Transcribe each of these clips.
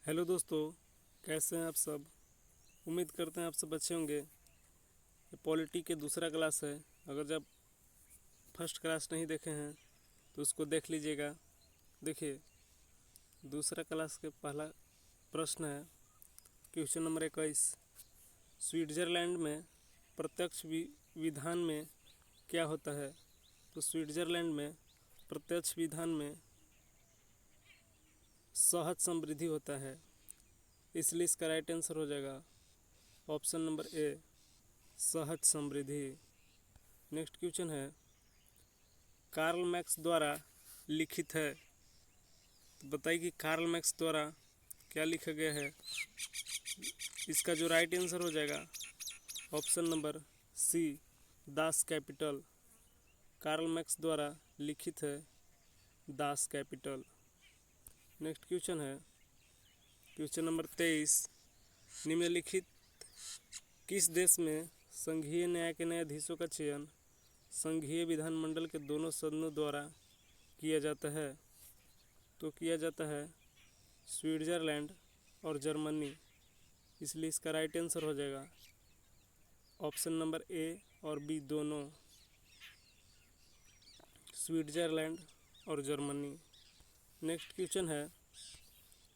Hello दोस्तों, कैसे हैं आप सब। उम्मीद करते हैं आप सब अच्छे होंगे। ये पॉलिटी के दूसरा क्लास है। अगर जब फर्स्ट क्लास नहीं देखे हैं तो उसको देख लीजिएगा। देखिए, दूसरा क्लास के पहला प्रश्न है क्वेश्चन नंबर 21। स्विट्ज़रलैंड में प्रत्यक्ष विधान में क्या होता है। तो स्विट्ज़रलैंड में प्रत्यक्ष विधान में सहज समृद्धि होता है, इसलिए इसका राइट आंसर हो जाएगा ऑप्शन नंबर ए, सहज समृद्धि। नेक्स्ट क्वेश्चन है कार्ल मैक्स द्वारा लिखित है। तो बताइए कि कार्ल मैक्स द्वारा क्या लिखा गया है। इसका जो राइट आंसर हो जाएगा option number C, Das Kapital. Karl Marx द्वारा लिखित है दास कैपिटल। नेक्स्ट क्वेश्चन है क्वेश्चन नंबर 23। निम्नलिखित किस देश में संघीय न्याय के न्यायाधीशों का चयन संघीय विधानमंडल के दोनों सदनों द्वारा किया जाता है। तो किया जाता है स्विट्ज़रलैंड और जर्मनी, इसलिए इसका राइट आंसर हो जाएगा ऑप्शन नंबर ए और बी दोनों, स्विट्ज़रलैंड और जर्मनी। नेक्स्ट क्वेश्चन है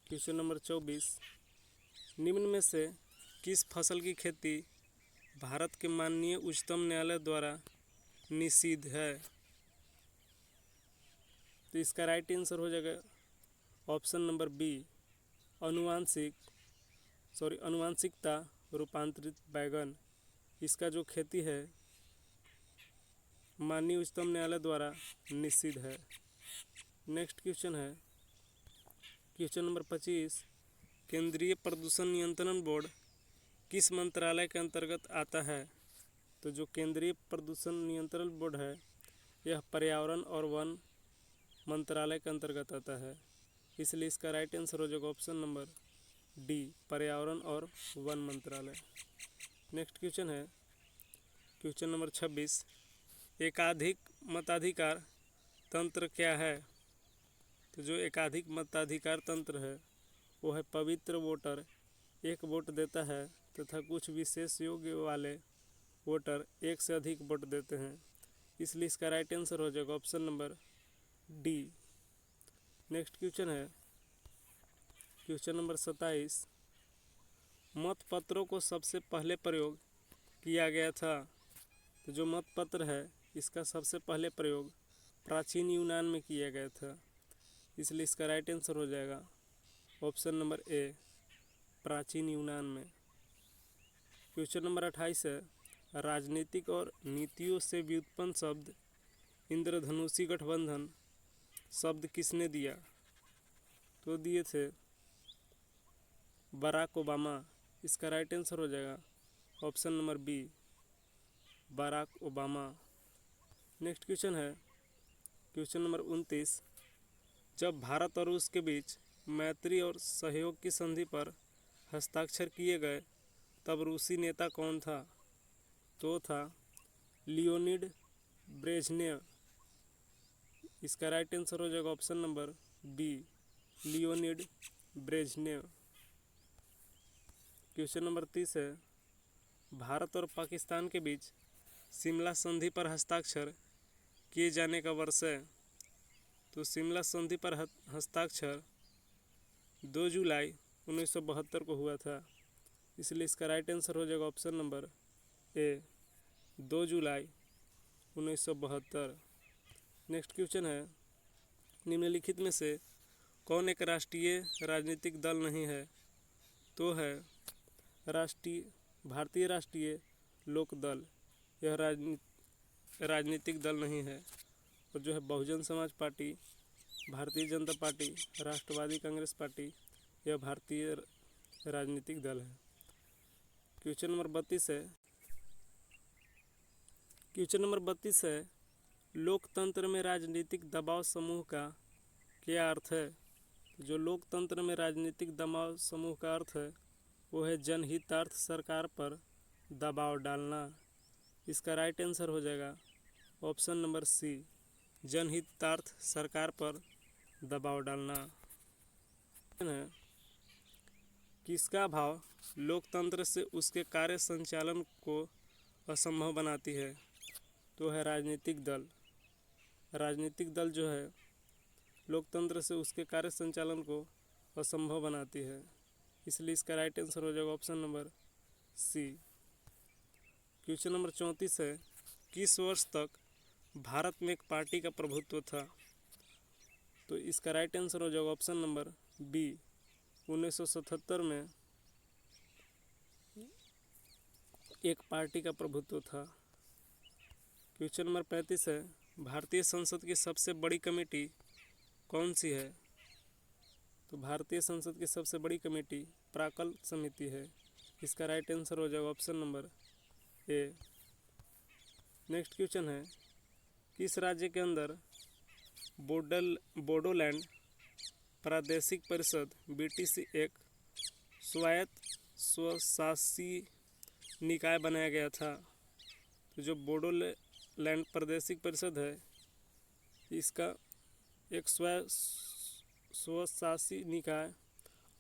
क्वेश्चन नंबर 24। निम्न में से किस फसल की खेती भारत के माननीय उच्चतम न्यायालय द्वारा निषिद्ध है। तो इसका राइट आंसर हो जाएगा ऑप्शन नंबर बी, अनुवांशिकता रूपांतरित बैगन। इसका जो खेती है माननीय उच्चतम न्यायालय द्वारा निषिद्ध है। नेक्स्ट क्वेश्चन है क्वेश्चन नंबर 25। केंद्रीय प्रदूषण नियंत्रण बोर्ड किस मंत्रालय के अंतर्गत आता है। तो जो केंद्रीय प्रदूषण नियंत्रण बोर्ड है यह पर्यावरण और वन मंत्रालय के अंतर्गत आता है, इसलिए इसका राइट आंसर हो जाएगा ऑप्शन नंबर डी, पर्यावरण और वन मंत्रालय। नेक्स्ट क्वेश्चन है क्वेश्चन नंबर 26। एकाधिक मताधिकार तंत्र क्या है। तो जो एकाधिक मताधिकार तंत्र है वो है पवित्र वोटर एक वोट देता है तथा कुछ विशेष योग्य वाले वोटर एक से अधिक वोट देते हैं, इसलिए इसका राइट आंसर हो जाएगा option number D. Next question है क्वेश्चन नंबर 27। मतपत्रों को सबसे पहले प्रयोग किया गया था। तो जो मतपत्र है इसका सबसे पहले प्रयोग प्राचीन यूनान में किया गया था, इसलिए इसका राइट आंसर हो जाएगा ऑप्शन नंबर ए, प्राचीन यूनान में। क्वेश्चन नंबर 28 है राजनीतिक और नीतियों से व्युत्पन्न शब्द इंद्रधनुषी गठबंधन शब्द किसने दिया। तो दिए थे बराक ओबामा। इसका राइट आंसर हो जाएगा option number B, Barack Obama. Next question है क्वेश्चन नंबर 29। जब भारत और रूस के बीच मैत्री और सहयोग की संधि पर हस्ताक्षर किए गए तब रूसी नेता कौन था। तो था लियोनिड ब्रेजनेव। इसका राइट आंसर हो जाएगा option number B, Leonid Brezhnev. Question number 30 है भारत और पाकिस्तान के बीच शिमला संधि पर हस्ताक्षर किए जाने का वर्ष है। तो शिमला संधि पर हस्ताक्षर 2 जुलाई 1972 को हुआ था, इसलिए इसका राइट आंसर हो जाएगा option number A, 2 July 1972। Next question है निम्नलिखित में से कौन एक राष्ट्रीय राजनीतिक दल नहीं है। तो है भारतीय राष्ट्रीय लोक दल। यह राजनीतिक दल नहीं है। और जो है बहुजन समाज पार्टी, भारतीय जनता पार्टी, राष्ट्रवादी कांग्रेस पार्टी, यह भारतीय राजनीतिक दल है। क्वेश्चन नंबर 32 है लोकतंत्र में राजनीतिक दबाव समूह का क्या अर्थ है। जो लोकतंत्र में राजनीतिक दबाव समूह का अर्थ है वो है जनहितार्थ सरकार पर दबाव डालना। इसका राइट आंसर हो जाएगा ऑप्शन नंबर सी, जनहितार्थ सरकार पर दबाव डालना। किसका अभाव लोकतंत्र से उसके कार्य संचालन को असंभव बनाती है? तो है राजनीतिक दल। राजनीतिक दल जो है लोकतंत्र से उसके कार्य संचालन को असंभव बनाती है, इसलिए इसका राइट आंसर हो जाएगा option number C. Question number 34 है, किस वर्ष तक भारत में एक पार्टी का प्रभुत्व था? तो इसका राइट आंसर हो जाएगा ऑप्शन नंबर बी, 1977 में एक पार्टी का प्रभुत्व था। क्वेश्चन नंबर 35 है, भारतीय संसद की सबसे बड़ी कमेटी कौन सी है? तो भारतीय संसद की सबसे बड़ी कमेटी प्राकल्प समिति है, इसका राइट आंसर हो जाएगा option number A. Next question है, किस राज्य के अंदर बोडोलैंड प्रादेशिक परिषद BTC एक स्वायत्त स्वशासी निकाय बनाया गया था? तो जो बोडोलैंड प्रादेशिक परिषद है इसका एक स्वशासी निकाय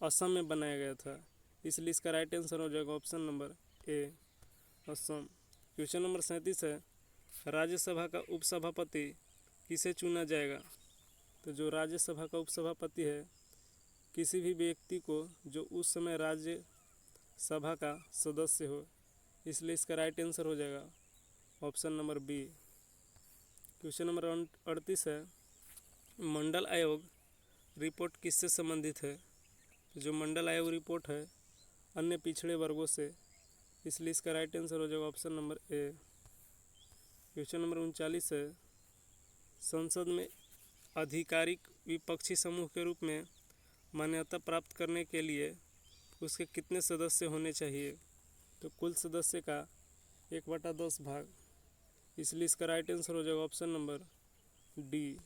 असम में बनाया गया था, इसलिए इसका राइट आंसर हो जाएगा option number A, Assam. Question number 37 है, राज्यसभा का उपसभापति किसे चुना जाएगा? तो जो राज्यसभा का उपसभापति है किसी भी व्यक्ति को जो उस समय राज्यसभा का सदस्य हो, इसलिए इसका राइट आंसर हो जाएगा option number B. Question number 38 है, मंडल आयोग रिपोर्ट किससे संबंधित है? तो जो मंडल आयोग रिपोर्ट है अन्य पिछड़े वर्गों से, इसलिए इसका राइट आंसर हो जाएगा option number A. Question number 39 है, संसद में आधिकारिक विपक्षी समूह के रूप में मान्यता प्राप्त करने के लिए उसके कितने सदस्य होने चाहिए? तो कुल सदस्य का 1/10 भाग, इसलिए इसका राइट आंसर हो जाएगा option number D.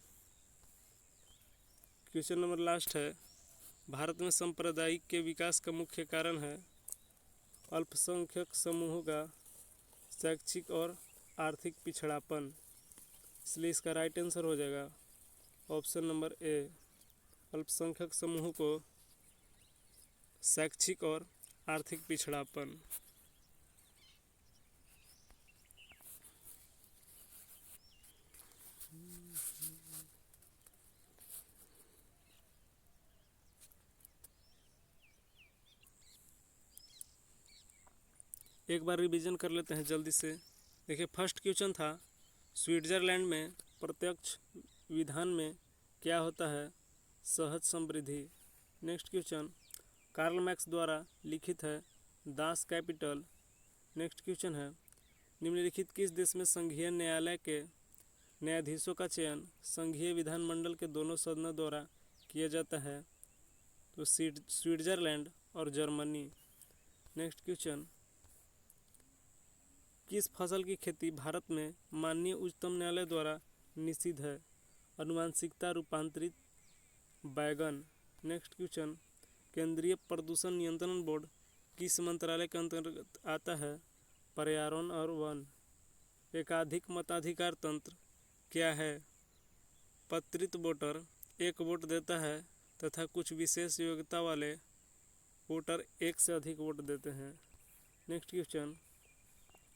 Question number last है, भारत में सांप्रदायिक के विकास का मुख्य कारण है अल्पसंख्यक समूहों का शैक्षिक और आर्थिक पिछड़ापन, इसलिए इसका राइट आंसर हो जाएगा ऑप्शन नंबर ए, अल्पसंख्यक समूहों को शैक्षिक और आर्थिक पिछड़ापन। एक बार रिवीजन कर लेते हैं जल्दी से। देखिए, फर्स्ट क्वेश्चन था स्विट्जरलैंड में प्रत्यक्ष विधान में क्या होता है? सहज समृद्धि। नेक्स्ट क्वेश्चन, कार्ल मैक्स द्वारा लिखित है दास कैपिटल। नेक्स्ट क्वेश्चन है, निम्नलिखित किस देश में संघीय न्यायालय के न्यायाधीशों का चयन संघीय विधानमंडल के दोनों सदनों द्वारा किया जाता है? तो स्विट्जरलैंड और जर्मनी। नेक्स्ट क्वेश्चन, किस फसल की खेती भारत में माननीय उच्चतम न्यायालय द्वारा निषिद्ध है? अनुवांशिकता रूपांतरित बैगन। नेक्स्ट क्वेश्चन, केंद्रीय प्रदूषण नियंत्रण बोर्ड किस मंत्रालय के अंतर्गत आता है? पर्यावरण और वन। एकाधिक मताधिकार तंत्र क्या है? पत्रित वोटर एक वोट देता है तथा कुछ विशेष योग्यता वाले वोटर एक से अधिक वोट देते हैं। नेक्स्ट क्वेश्चन,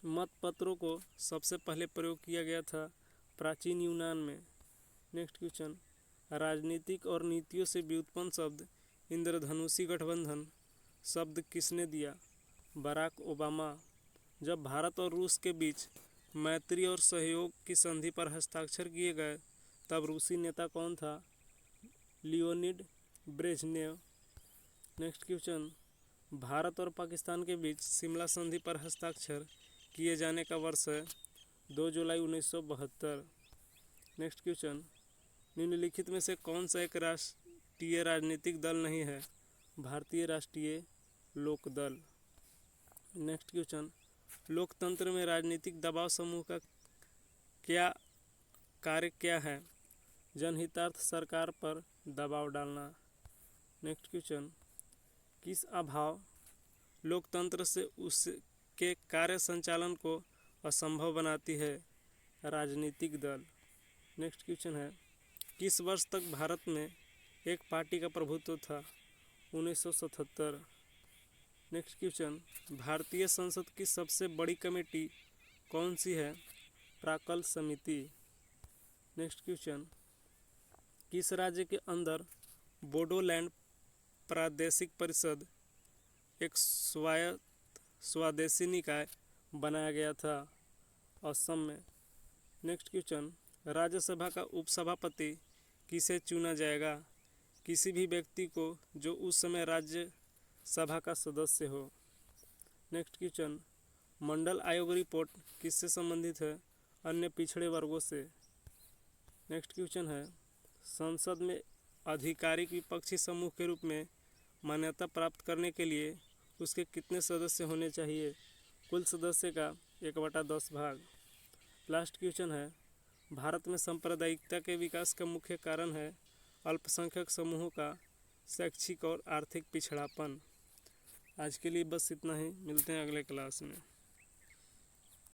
मतपत्रों को सबसे पहले प्रयोग किया गया था प्राचीन यूनान में। नेक्स्ट क्वेश्चन, राजनीतिक और नीतियों से व्युत्पन्न शब्द इंद्रधनुषी गठबंधन शब्द किसने दिया? Barack Obama. जब भारत और रूस के बीच मैत्री और सहयोग की संधि पर हस्ताक्षर किए गए तब रूसी नेता कौन था? Leonid Brezhnev. Next question, Bharat और पाकिस्तान के बीच शिमला संधि पर हस्ताक्षर किए जाने का वर्ष है 2 जुलाई 1972। नेक्स्ट क्वेश्चन, निम्नलिखित में से कौन सा एक राष्ट्रीय राजनीतिक दल नहीं है? भारतीय राष्ट्रीय लोकदल। नेक्स्ट क्वेश्चन, लोकतंत्र में राजनीतिक दबाव समूह का कार्य क्या है? जनहितार्थ सरकार पर दबाव डालना। नेक्स्ट क्वेश्चन, किस अभाव लोकतंत्र से उसके कार्य संचालन को असंभव बनाती है? राजनीतिक दल। नेक्स्ट क्वेश्चन है, किस वर्ष तक भारत में एक पार्टी का प्रभुत्व था? 1977। नेक्स्ट क्वेश्चन, भारतीय संसद की सबसे बड़ी कमेटी कौन सी है? प्राक्कल समिति। नेक्स्ट क्वेश्चन, किस राज्य के अंदर बोडोलैंड प्रादेशिक परिषद एक स्वायत्त स्वदेशी निकाय बनाया गया था? असम में। नेक्स्ट क्वेश्चन, राज्यसभा का उपसभापति किसे चुना जाएगा? किसी भी व्यक्ति को जो उस समय राज्यसभा का सदस्य हो। नेक्स्ट क्वेश्चन, मंडल आयोग रिपोर्ट किससे संबंधित है? अन्य पिछड़े वर्गों से। नेक्स्ट क्वेश्चन है, संसद में आधिकारिक विपक्षी समूह के रूप में मान्यता प्राप्त करने के लिए उसके कितने सदस्य होने चाहिए? कुल सदस्य का 1/10 भाग। लास्ट क्वेश्चन है, भारत में सांप्रदायिकता के विकास का मुख्य कारण है अल्पसंख्यक समूहों का शैक्षिक और आर्थिक पिछड़ापन। आज के लिए बस इतना ही, मिलते हैं अगले क्लास में।